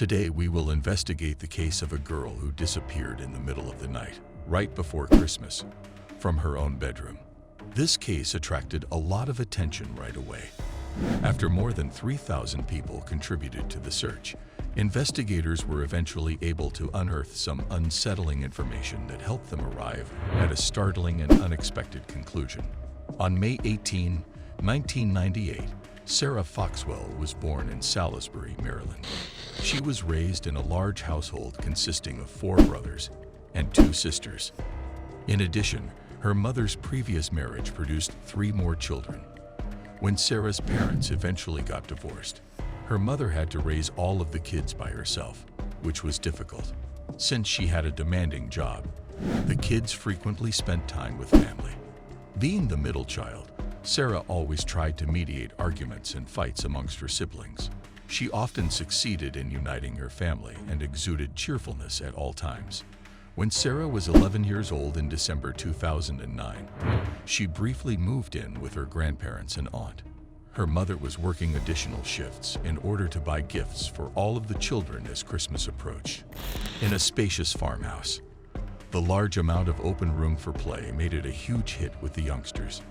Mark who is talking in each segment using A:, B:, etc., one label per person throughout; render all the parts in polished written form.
A: Today we will investigate the case of a girl who disappeared in the middle of the night, right before Christmas, from her own bedroom. This case attracted a lot of attention right away. After more than 3,000 people contributed to the search, investigators were eventually able to unearth some unsettling information that helped them arrive at a startling and unexpected conclusion. On May 18, 1998, Sarah Foxwell was born in Salisbury, Maryland. She was raised in a large household consisting of 4 brothers and 2 sisters. In addition, her mother's previous marriage produced 3 more children. When Sarah's parents eventually got divorced, her mother had to raise all of the kids by herself, which was difficult. Since she had a demanding job, the kids frequently spent time with family. Being the middle child, Sarah always tried to mediate arguments and fights amongst her siblings. She often succeeded in uniting her family and exuded cheerfulness at all times. When Sarah was 11 years old in December 2009, she briefly moved in with her grandparents and aunt. Her mother was working additional shifts in order to buy gifts for all of the children as Christmas approached. In a spacious farmhouse, the large amount of open room for play made it a huge hit with the youngsters.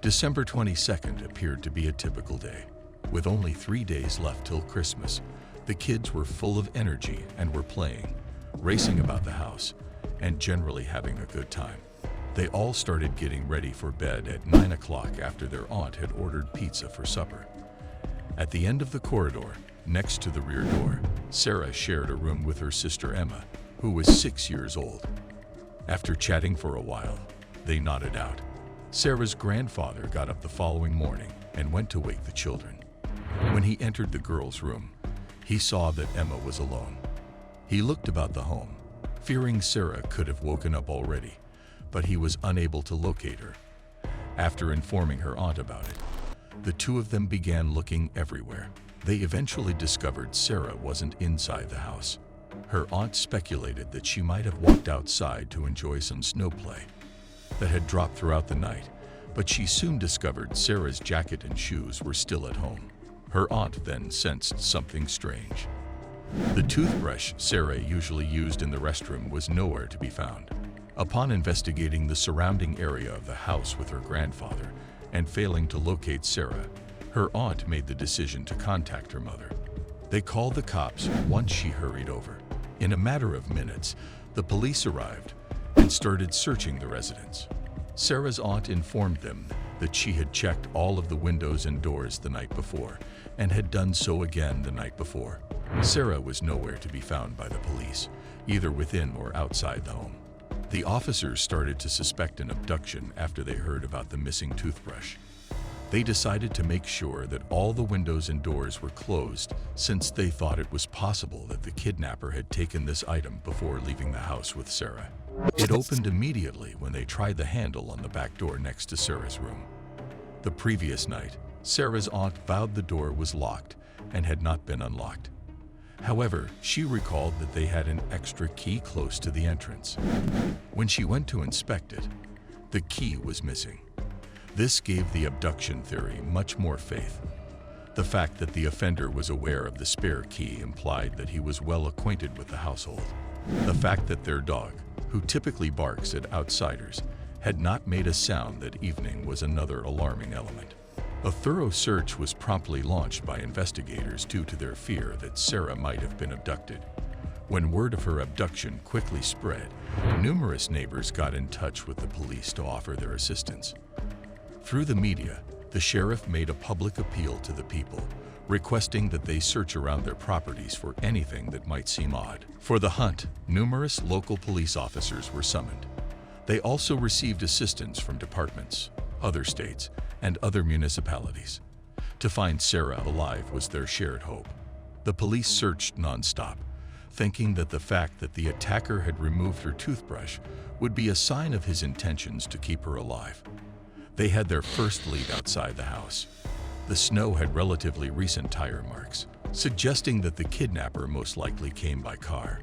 A: December 22nd appeared to be a typical day. With only 3 days left till Christmas, the kids were full of energy and were playing, racing about the house, and generally having a good time. They all started getting ready for bed at 9 o'clock after their aunt had ordered pizza for supper. At the end of the corridor, next to the rear door, Sarah shared a room with her sister Emma, who was 6 years old. After chatting for a while, they nodded out. Sarah's grandfather got up the following morning and went to wake the children. When he entered the girls' room, he saw that Emma was alone. He looked about the home, fearing Sarah could have woken up already, but he was unable to locate her. After informing her aunt about it, the two of them began looking everywhere. They eventually discovered Sarah wasn't inside the house. Her aunt speculated that she might have walked outside to enjoy some snow play that had dropped throughout the night, but she soon discovered Sarah's jacket and shoes were still at home. Her aunt then sensed something strange. The toothbrush Sarah usually used in the restroom was nowhere to be found. Upon investigating the surrounding area of the house with her grandfather and failing to locate Sarah, her aunt made the decision to contact her mother. They called the cops once she hurried over. In a matter of minutes, the police arrived and started searching the residence. Sarah's aunt informed them that she had checked all of the windows and doors the night before and had done so again the night before. Sarah was nowhere to be found by the police, either within or outside the home. The officers started to suspect an abduction after they heard about the missing toothbrush. They decided to make sure that all the windows and doors were closed, since they thought it was possible that the kidnapper had taken this item before leaving the house with Sarah. It opened immediately when they tried the handle on the back door next to Sarah's room. The previous night, Sarah's aunt vowed the door was locked and had not been unlocked. However, she recalled that they had an extra key close to the entrance. When she went to inspect it, the key was missing. This gave the abduction theory much more faith. The fact that the offender was aware of the spare key implied that he was well acquainted with the household. The fact that their dog, who typically barks at outsiders, had not made a sound that evening was another alarming element. A thorough search was promptly launched by investigators due to their fear that Sarah might have been abducted. When word of her abduction quickly spread, numerous neighbors got in touch with the police to offer their assistance. Through the media, the sheriff made a public appeal to the people, requesting that they search around their properties for anything that might seem odd. For the hunt, numerous local police officers were summoned. They also received assistance from departments, other states, and other municipalities. To find Sarah alive was their shared hope. The police searched nonstop, thinking that the fact that the attacker had removed her toothbrush would be a sign of his intentions to keep her alive. They had their first lead outside the house. The snow had relatively recent tire marks, suggesting that the kidnapper most likely came by car.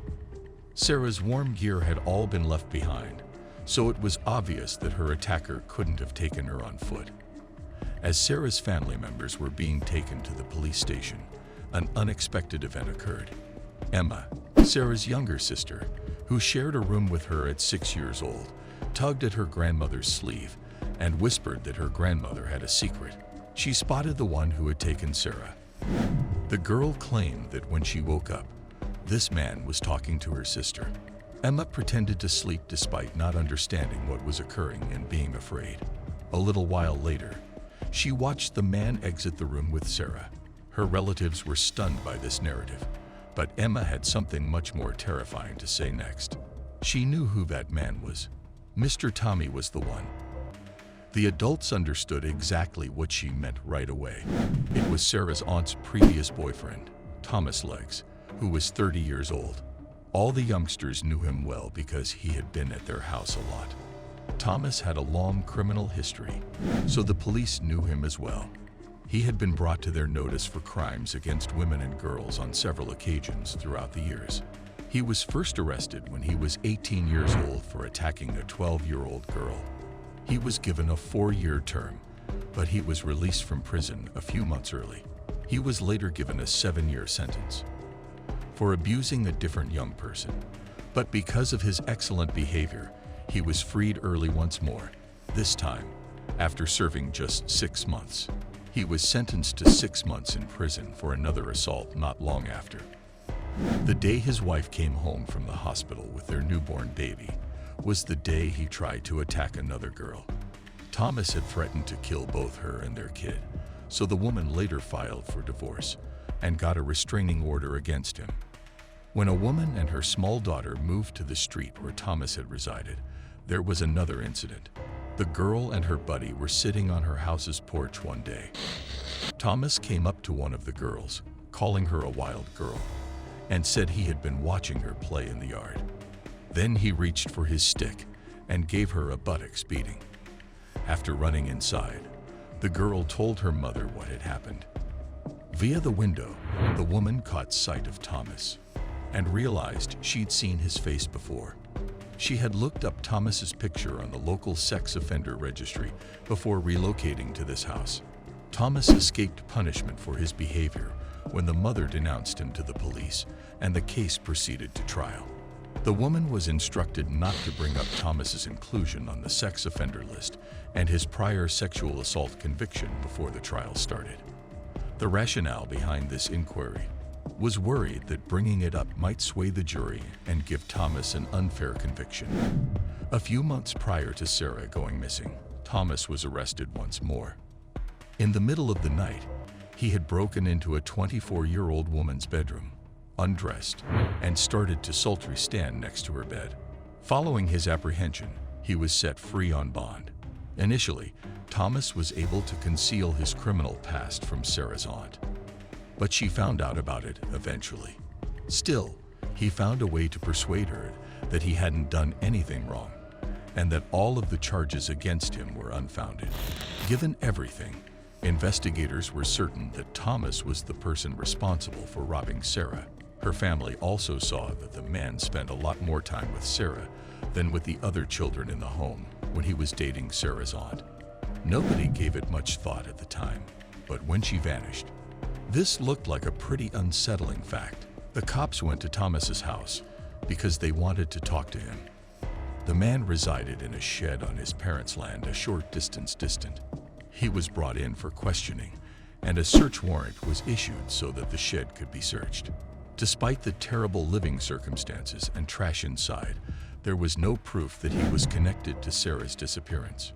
A: Sarah's warm gear had all been left behind, so it was obvious that her attacker couldn't have taken her on foot. As Sarah's family members were being taken to the police station, an unexpected event occurred. Emma, Sarah's younger sister, who shared a room with her at 6 years old, tugged at her grandmother's sleeve and whispered that her grandmother had a secret. She spotted the one who had taken Sarah. The girl claimed that when she woke up, this man was talking to her sister. Emma pretended to sleep despite not understanding what was occurring and being afraid. A little while later, she watched the man exit the room with Sarah. Her relatives were stunned by this narrative, but Emma had something much more terrifying to say next. She knew who that man was. Mr. Tommy was the one. The adults understood exactly what she meant right away. It was Sarah's aunt's previous boyfriend, Thomas Legs, who was 30 years old. All the youngsters knew him well because he had been at their house a lot. Thomas had a long criminal history, so the police knew him as well. He had been brought to their notice for crimes against women and girls on several occasions throughout the years. He was first arrested when he was 18 years old for attacking a 12-year-old girl. He was given a 4-year term, but he was released from prison a few months early. He was later given a 7-year sentence for abusing a different young person, but because of his excellent behavior, he was freed early once more, this time after serving just 6 months. He was sentenced to 6 months in prison for another assault not long after. The day his wife came home from the hospital with their newborn baby was the day he tried to attack another girl. Thomas had threatened to kill both her and their kid, so the woman later filed for divorce and got a restraining order against him. When a woman and her small daughter moved to the street where Thomas had resided, there was another incident. The girl and her buddy were sitting on her house's porch one day. Thomas came up to one of the girls, calling her a wild girl, and said he had been watching her play in the yard. Then he reached for his stick and gave her a buttocks beating. After running inside, the girl told her mother what had happened. Via the window, the woman caught sight of Thomas and realized she'd seen his face before. She had looked up Thomas's picture on the local sex offender registry before relocating to this house. Thomas escaped punishment for his behavior when the mother denounced him to the police and the case proceeded to trial. The woman was instructed not to bring up Thomas's inclusion on the sex offender list and his prior sexual assault conviction before the trial started. The rationale behind this inquiry was worried that bringing it up might sway the jury and give Thomas an unfair conviction. A few months prior to Sarah going missing, Thomas was arrested once more. In the middle of the night, he had broken into a 24-year-old woman's bedroom, undressed, and started to sultry stand next to her bed. Following his apprehension, he was set free on bond. Initially, Thomas was able to conceal his criminal past from Sarah's aunt, but she found out about it eventually. Still, he found a way to persuade her that he hadn't done anything wrong and that all of the charges against him were unfounded. Given everything, investigators were certain that Thomas was the person responsible for robbing Sarah. Her family also saw that the man spent a lot more time with Sarah than with the other children in the home when he was dating Sarah's aunt. Nobody gave it much thought at the time, but when she vanished, this looked like a pretty unsettling fact. The cops went to Thomas's house because they wanted to talk to him. The man resided in a shed on his parents' land a short distance distant. He was brought in for questioning, and a search warrant was issued so that the shed could be searched. Despite the terrible living circumstances and trash inside, there was no proof that he was connected to Sarah's disappearance.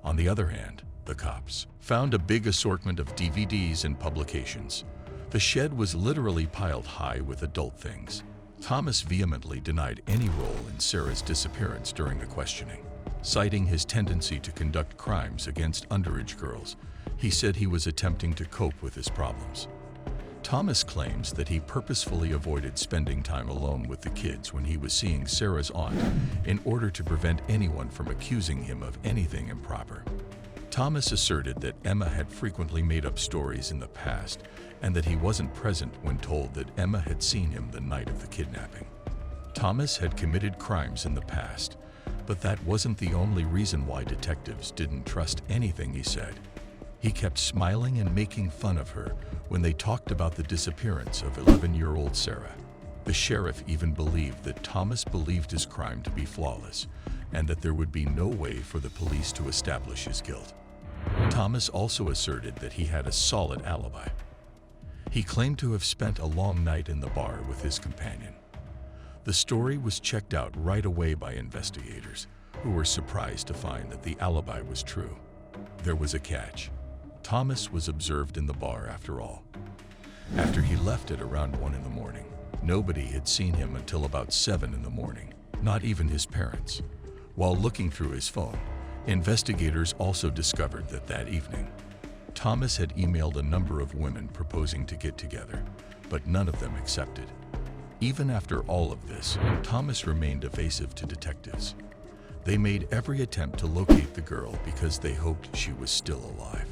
A: On the other hand, the cops found a big assortment of DVDs and publications. The shed was literally piled high with adult things. Thomas vehemently denied any role in Sarah's disappearance during the questioning. Citing his tendency to conduct crimes against underage girls, he said he was attempting to cope with his problems. Thomas claims that he purposefully avoided spending time alone with the kids when he was seeing Sarah's aunt in order to prevent anyone from accusing him of anything improper. Thomas asserted that Emma had frequently made up stories in the past and that he wasn't present when told that Emma had seen him the night of the kidnapping. Thomas had committed crimes in the past, but that wasn't the only reason why detectives didn't trust anything he said. He kept smiling and making fun of her when they talked about the disappearance of 11-year-old Sarah. The sheriff even believed that Thomas believed his crime to be flawless and that there would be no way for the police to establish his guilt. Thomas also asserted that he had a solid alibi. He claimed to have spent a long night in the bar with his companion. The story was checked out right away by investigators, who were surprised to find that the alibi was true. There was a catch. Thomas was observed in the bar after all. After he left at around 1 in the morning, nobody had seen him until about 7 in the morning, not even his parents. While looking through his phone, investigators also discovered that evening, Thomas had emailed a number of women proposing to get together, but none of them accepted. Even after all of this, Thomas remained evasive to detectives. They made every attempt to locate the girl because they hoped she was still alive.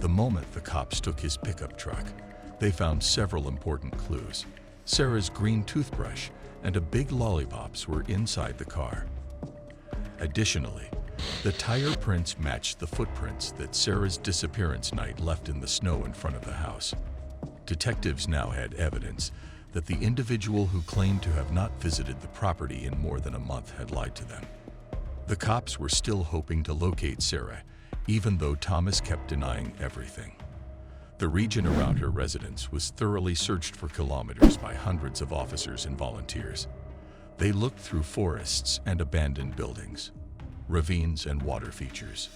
A: The moment the cops took his pickup truck, they found several important clues. Sarah's green toothbrush and a big lollipops were inside the car. Additionally, the tire prints matched the footprints that Sarah's disappearance night left in the snow in front of the house. Detectives now had evidence that the individual who claimed to have not visited the property in more than a month had lied to them. The cops were still hoping to locate Sarah, even though Thomas kept denying everything. The region around her residence was thoroughly searched for kilometers by hundreds of officers and volunteers. They looked through forests and abandoned buildings, ravines and water features,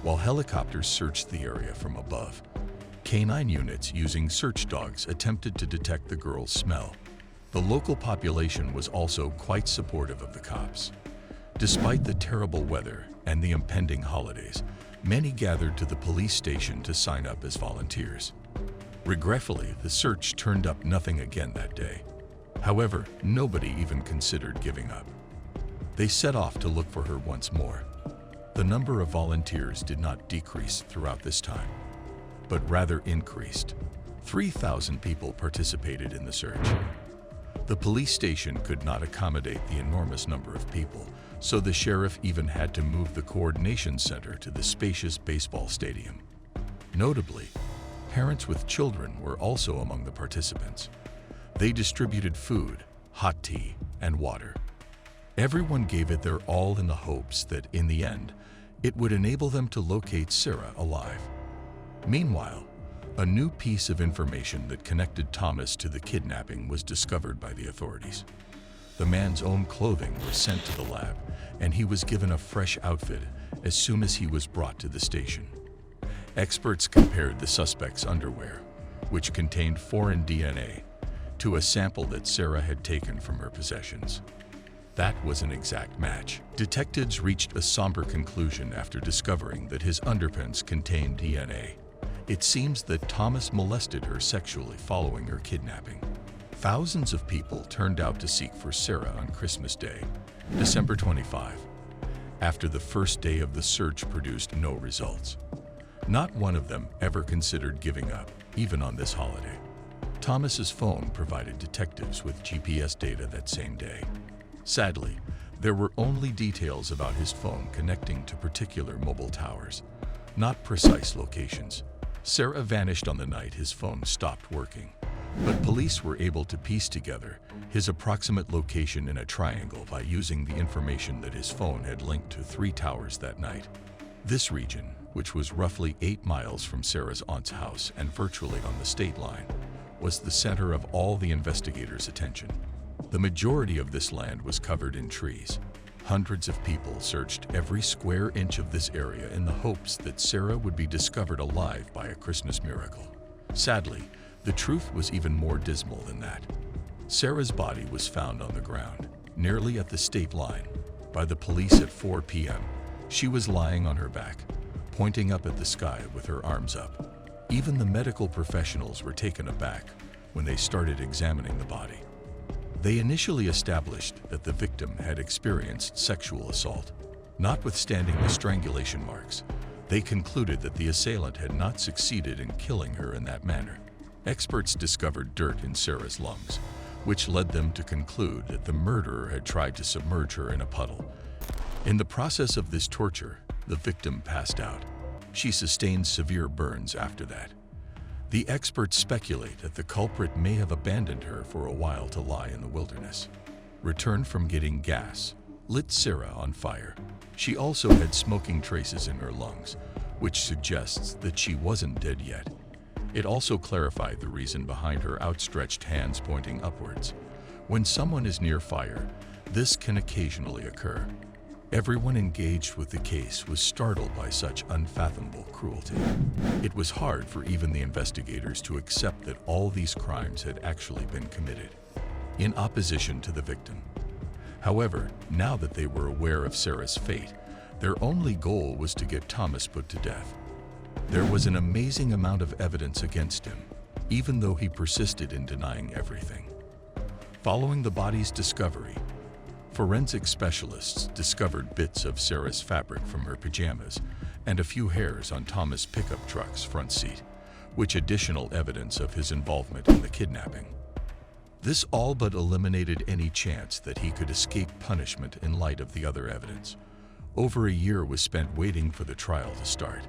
A: while helicopters searched the area from above. Canine units using search dogs attempted to detect the girl's smell. The local population was also quite supportive of the cops. Despite the terrible weather and the impending holidays, many gathered to the police station to sign up as volunteers. Regretfully, the search turned up nothing again that day. However, nobody even considered giving up. They set off to look for her once more. The number of volunteers did not decrease throughout this time, but rather increased. 3,000 people participated in the search. The police station could not accommodate the enormous number of people, so the sheriff even had to move the coordination center to the spacious baseball stadium. Notably, parents with children were also among the participants. They distributed food, hot tea, and water. Everyone gave it their all in the hopes that, in the end, it would enable them to locate Sarah alive. Meanwhile, a new piece of information that connected Thomas to the kidnapping was discovered by the authorities. The man's own clothing was sent to the lab, and he was given a fresh outfit as soon as he was brought to the station. Experts compared the suspect's underwear, which contained foreign DNA, to a sample that Sarah had taken from her possessions. That was an exact match. Detectives reached a somber conclusion after discovering that his underpants contained DNA. It seems that Thomas molested her sexually following her kidnapping. Thousands of people turned out to seek for Sarah on Christmas Day, December 25, after the first day of the search produced no results. Not one of them ever considered giving up, even on this holiday. Thomas's phone provided detectives with GPS data that same day. Sadly, there were only details about his phone connecting to particular mobile towers, not precise locations. Sarah vanished on the night his phone stopped working, but police were able to piece together his approximate location in a triangle by using the information that his phone had linked to 3 towers that night. This region, which was roughly 8 miles from Sarah's aunt's house and virtually on the state line, was the center of all the investigators' attention. The majority of this land was covered in trees. Hundreds of people searched every square inch of this area in the hopes that Sarah would be discovered alive by a Christmas miracle. Sadly, the truth was even more dismal than that. Sarah's body was found on the ground, nearly at the state line, by the police at 4 p.m. She was lying on her back, pointing up at the sky with her arms up. Even the medical professionals were taken aback when they started examining the body. They initially established that the victim had experienced sexual assault. Notwithstanding the strangulation marks, they concluded that the assailant had not succeeded in killing her in that manner. Experts discovered dirt in Sarah's lungs, which led them to conclude that the murderer had tried to submerge her in a puddle. In the process of this torture, the victim passed out. She sustained severe burns after that. The experts speculate that the culprit may have abandoned her for a while to lie in the wilderness. Returned from getting gas, lit Sarah on fire. She also had smoking traces in her lungs, which suggests that she wasn't dead yet. It also clarified the reason behind her outstretched hands pointing upwards. When someone is near fire, this can occasionally occur. Everyone engaged with the case was startled by such unfathomable cruelty. It was hard for even the investigators to accept that all these crimes had actually been committed in opposition to the victim. However, now that they were aware of Sarah's fate, their only goal was to get Thomas put to death. There was an amazing amount of evidence against him, even though he persisted in denying everything. Following the body's discovery, forensic specialists discovered bits of Sarah's fabric from her pajamas and a few hairs on Thomas' pickup truck's front seat, which additional evidence of his involvement in the kidnapping. This all but eliminated any chance that he could escape punishment in light of the other evidence. Over a year was spent waiting for the trial to start,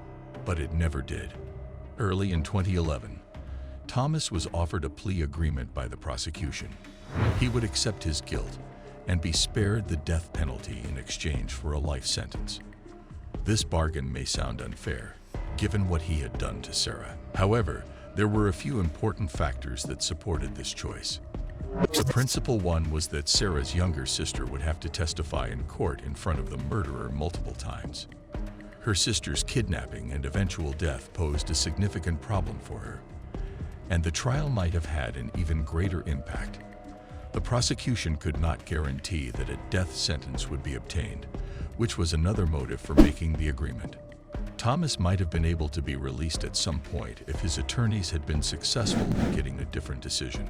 A: but it never did. Early in 2011, Thomas was offered a plea agreement by the prosecution. He would accept his guilt and be spared the death penalty in exchange for a life sentence. This bargain may sound unfair, given what he had done to Sarah. However, there were a few important factors that supported this choice. The principal one was that Sarah's younger sister would have to testify in court in front of the murderer multiple times. Her sister's kidnapping and eventual death posed a significant problem for her, and the trial might have had an even greater impact. The prosecution could not guarantee that a death sentence would be obtained, which was another motive for making the agreement. Thomas might have been able to be released at some point if his attorneys had been successful in getting a different decision.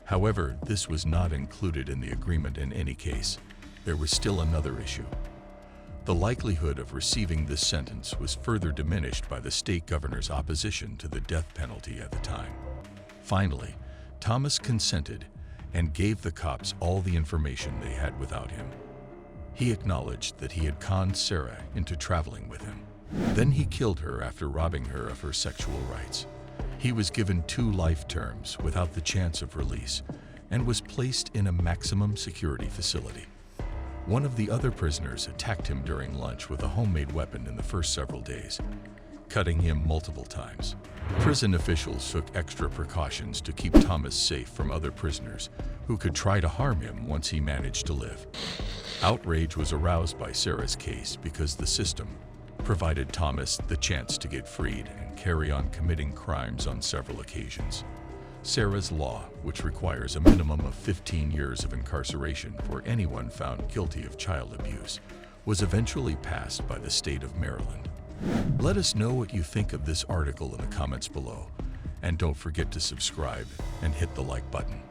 A: However, this was not included in the agreement in any case. There was still another issue. The likelihood of receiving this sentence was further diminished by the state governor's opposition to the death penalty at the time. Finally, Thomas consented and gave the cops all the information they had without him. He acknowledged that he had conned Sarah into traveling with him. Then he killed her after robbing her of her sexual rights. He was given 2 life terms without the chance of release and was placed in a maximum security facility. One of the other prisoners attacked him during lunch with a homemade weapon in the first several days, cutting him multiple times. Prison officials took extra precautions to keep Thomas safe from other prisoners who could try to harm him once he managed to live. Outrage was aroused by Sarah's case because the system provided Thomas the chance to get freed and carry on committing crimes on several occasions. Sarah's law, which requires a minimum of 15 years of incarceration for anyone found guilty of child abuse, was eventually passed by the state of Maryland. Let us know what you think of this article in the comments below, and don't forget to subscribe and hit the like button.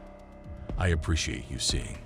A: I appreciate you seeing.